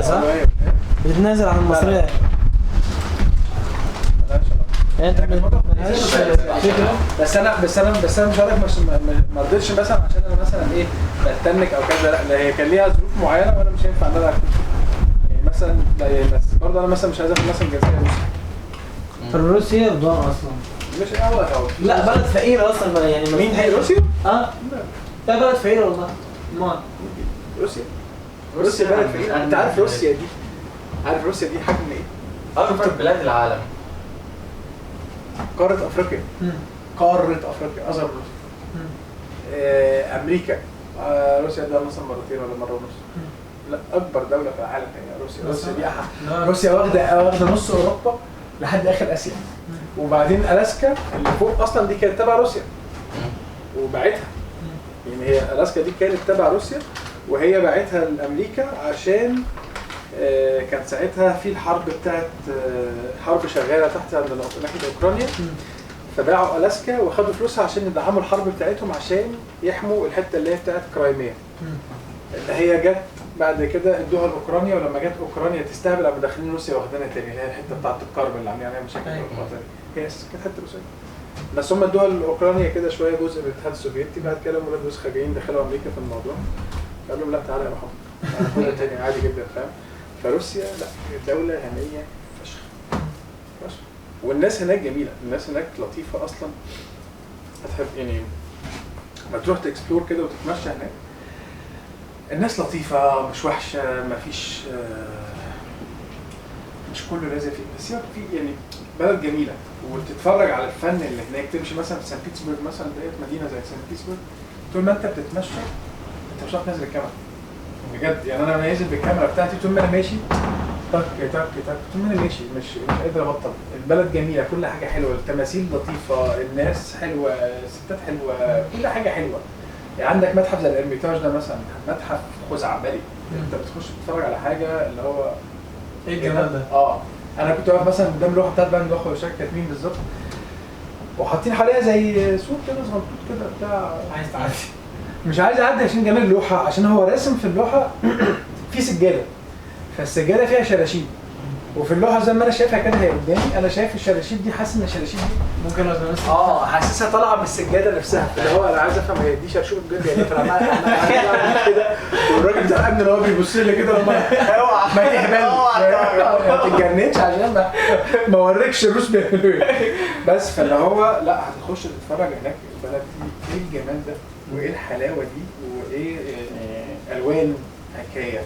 المصريه صح؟ بتتنازل عن المصريه انت مالهاش فكره. بس انا مش عارف ما رضيتش مثلا عشان انا مثلا ايه بتنك او كذا، لا هي كان ليها ظروف معينه وانا مش هينفع ان انا يعني مثلا لا يعني بس برضه انا مثلا مش عايز اخد مثلا جنسيه روسيه. روسيا رضوان اصلا مش اول لا بلد فقيره اصلا يعني. مين هي روسيا؟ لا بلد فقيره والله. ما روسيا بلد فقيره. انت عارف روسيا دي حجم ايه؟ اكبر بلاد العالم. قاره افريقيا. اصغر من روسيا. امريكا. روسيا ده مثلا مرتين ولا مره ونص. لا اكبر دوله في العالم هي روسيا دي روسيا واخده نص اوروبا لحد اخر اسيا. وبعدين الاسكا اللي فوق اصلا دي كانت تبع روسيا وباعتها. يعني هي الاسكا دي كانت تبع روسيا وهي باعتها لامريكا عشان كان ساعتها في الحرب بتاعت حرب شغاله تحت عند ناحيه اوكرانيا، فباعوا الاسكا واخدوا فلوسها عشان يدعموا الحرب بتاعتهم عشان يحموا الحته اللي هي بتاعت كرايميا اللي هي جت بعد كده ادوها لاوكرانيا. ولما جت اوكرانيا تستهبل قاموا داخلين روسيا واخدينها تاني اللي هي الحته بتاعت الكرم اللي عاملين عليها مشاكل هي كانت حته روسيه بس هم ادوها لاوكرانيا كده شويه جزء من الاتحاد السوفيتي. بعد كده ولاد روسيا جايين دخلوا امريكا في الموضوع قالوا لهم لا تعالى يا محمد هناخدها تاني عادي جدا فاهم. فروسيا لا دوله غنيه فشخ والناس هناك جميله، الناس هناك لطيفه اصلا. هتحب يعني ما تروح تكسبلور كده وتتمشى هناك الناس لطيفه مش وحشه مفيش مش كله لازم فيه بس في يعني بلد جميله وتتفرج على الفن اللي هناك. تمشي مثلا في سان بيترسبرغ مثلا ديت مدينه زي سان بيترسبرغ طول ما انت بتتمشى انت مش هتعرف تنزل الكاميرا بجد. يعني انا نازل بالكاميرا بتاعتي طول ما انا ماشي طق طول ما انا ماشي مش قادر ابطل. البلد جميله كل حاجه حلوه التماثيل لطيفه الناس حلوه الستات حلوه كل حاجه حلوه. يعني عندك متحف زي الارميتاج ده مثلا متحف خزعبلي انت بتخش تتفرج على حاجه اللي هو ايه الجمال ده. انا كنت واقف مثلا قدام اللوحه بتاعت فان جوخ وشاك كانت مين بالظبط وحاطين حواليها زي سور كده صغنطوط كده بتاع عايز تعدي مش عايز اعدي عشان جمال اللوحه عشان هو راسم في اللوحه في سجاده فالسجاده فيها شراشيب وفي اللوحه زي ما انا شايفها كده هي قدامي انا شايف الشراشيب دي حاسس ان الشراشيب دي ممكن لو تمسك حاسسها طالعه من السجاده نفسها اللي هو انا عايز افهم هي دي شرشوب بجد يعني فانا كده والراجل ده قبل اللي هو بيبص لي كده لما اوعى ما تهبل ما تتجننش عشان ما اوريكش الروس بيعملوا ايه بس فاللي هو لا هتخش تتفرج هناك البلد دي ايه الجمال ده وايه الحلاوه دي وايه الوان حكايه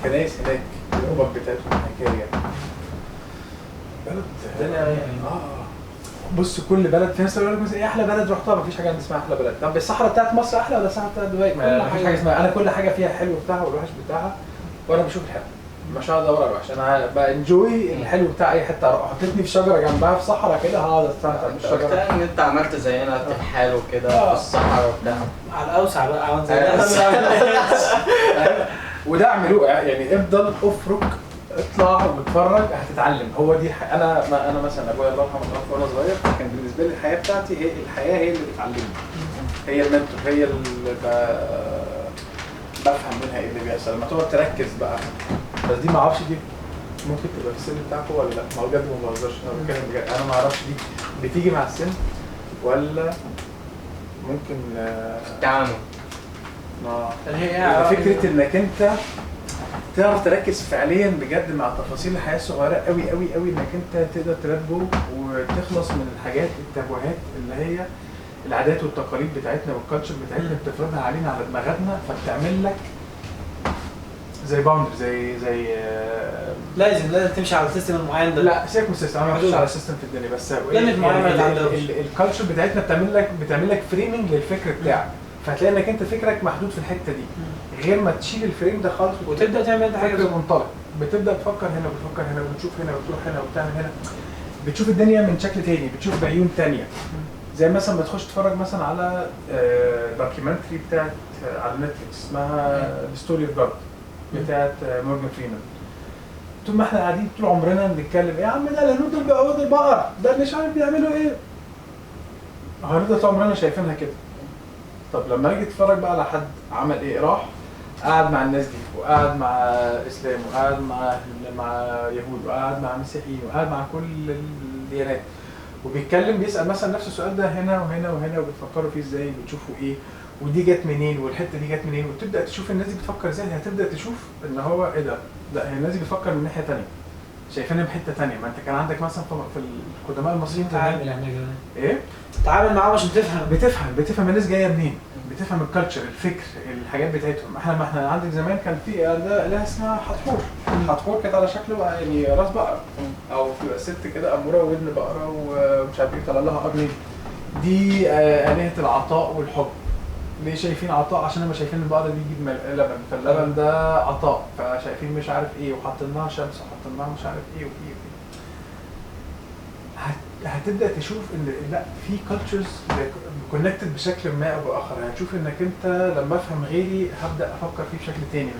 الكنائس هناك الأوبر بتاعتهم حكاية بلد بص كل بلد في ناس يقول لك مثلا ايه احلى بلد رحتها مفيش حاجه اسمها احلى بلد. طب الصحراء بتاعت مصر احلى ولا الصحراء بتاعت دبي؟ مفيش حاجه اسمها انا كل حاجه فيها الحلو بتاعها والوحش بتاعها وانا بشوف الحلو مش هقعد ادور على الوحش. انا بانجوي الحلو بتاع اي حته اروح حطيتني في شجره جنبها في صحراء كده هقعد استمتع بالشجره. ان انت عملت زينا ترحال وكده في الصحراء وبتاع على الاوسع بقى عاوز زي وده اعملوه يعني افضل افرك اطلع واتفرج هتتعلم. هو دي انا مثلا ابويا الله يرحمه وانا صغير كان بالنسبه لي الحياه بتاعتي هي اللي بتعلمني هي المنتور هي اللي بفهم منها ايه اللي بيحصل لما تقعد تركز بقى. بس دي ما اعرفش دي ممكن تبقى في السن بتاعكم ولا لا. ما هو بجد ما بهزرش انا بتكلم بجد انا ما اعرفش دي بتيجي مع السن ولا ممكن تعامل هي فكره انك انت تعرف تركز فعليا بجد مع تفاصيل الحياه الصغيره قوي قوي قوي انك انت تقدر تلبو وتخلص من الحاجات التابوهات اللي هي العادات والتقاليد بتاعتنا والكالتشر بتاعتنا بتفرضها علينا على دماغنا فبتعمل لك زي باوندر زي لازم تمشي على السيستم المعين ده. لا سيبك من السيستم انا ما بمشيش على السيستم في الدنيا بس الكالتشر بتاعتنا بتعمل لك فريمنج للفكر بتاعك فهتلاقي انك انت فكرك محدود في الحته دي غير ما تشيل الفريم ده خالص وتبدا تعمل حاجه منطلق بتبدا تفكر هنا وبتفكر هنا وبتشوف هنا وبتروح هنا وبتعمل هنا بتشوف الدنيا من شكل تاني بتشوف بعيون تانية. زي مثلا ما تخش تتفرج مثلا على دوكيومنتري بتاعت على نتفليكس اسمها ستوري اوف جاد بتاعت مورجان فريمان. طول ما احنا قاعدين طول عمرنا بنتكلم يا عم ده الهنود دول بيعبدوا البقر ده مش عارف بيعملوا ايه هنفضل طول عمرنا شايفينها كده. طب لما نيجي تتفرج بقى على حد عمل ايه راح قاعد مع الناس دي وقاعد مع اسلام وقاعد مع يهود وقاعد مع مسيحيين وقاعد مع كل الديانات وبيتكلم بيسال مثلا نفس السؤال ده هنا وهنا وهنا وبتفكروا فيه ازاي بتشوفوا ايه ودي جت منين والحته دي جت منين وتبدا تشوف الناس دي بتفكر ازاي. هتبدا تشوف ان هو ايه ده، لا هي الناس دي بتفكر من ناحيه ثانيه شايفينها بحته ثانيه. ما انت كان عندك مثلا في القدماء المصريين تعامل يعني ايه تتعامل معاهم عشان تفهم بتفهم الناس جايه منين، بتفهم الكالتشر الفكر الحاجات بتاعتهم. ما احنا عندك زمان كان في اله اسمها حتحور. حتحور كانت على شكل يعني راس بقره او بتبقى ست كده اموره ودن بقره ومش عارف ايه طلع لها قرنين. دي الهه العطاء والحب. ليه شايفين عطاء؟ عشان هم شايفين البقره دي بتجيب لبن، فاللبن ده عطاء، فشايفين مش عارف ايه وحاطين لها شمس وحاطين لها مش عارف ايه وايه وايه. هتبدا تشوف ان لا في كالتشرز كونكتد بشكل ما او باخر. هتشوف انك انت لما افهم غيري هبدا افكر فيه بشكل تاني، مش